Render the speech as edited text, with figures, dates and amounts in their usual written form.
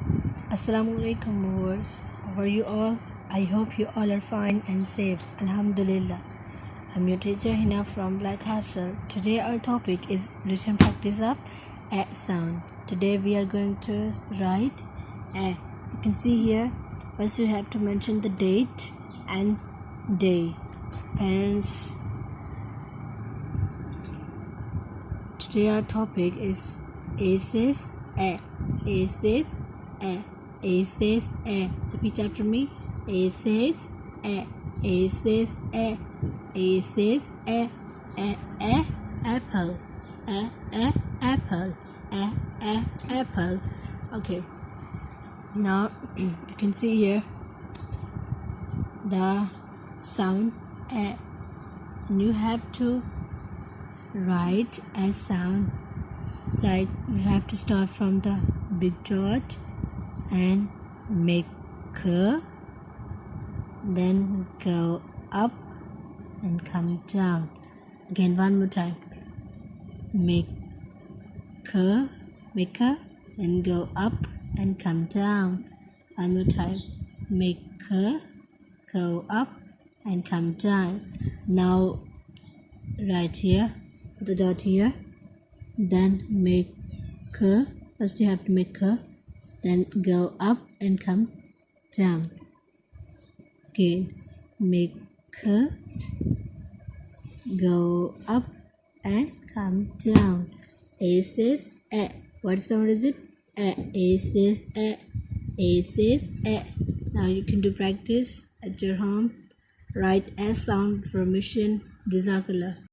Assalamu alaikum viewers. How are you all? I hope you all are fine and safe. Alhamdulillah. I'm your teacher Hina from Black Castle. Today our topic is written practice of a sound. Today we are going to write a. You can see here. First you have to mention the date and day. Parents. Today our topic is A says A. A says A. A says A. Repeat after me. A says A. A says A. A says A. A apple. A apple. A apple. Okay. Now you can see here the sound A. And you have to write a sound like you have to start from the big dot and make a, then go up and come down. Again, one more time. Make a, and go up and come down. One more time. Make a, go up and come down. Now right here, the dot here, then make a. First you have to make a, then go up and come down. Again, make a, go up and come down. A says A. What sound is it? A. A says A. A says A. Now you can do practice at your home. Write A sound for mission. Jazakallah.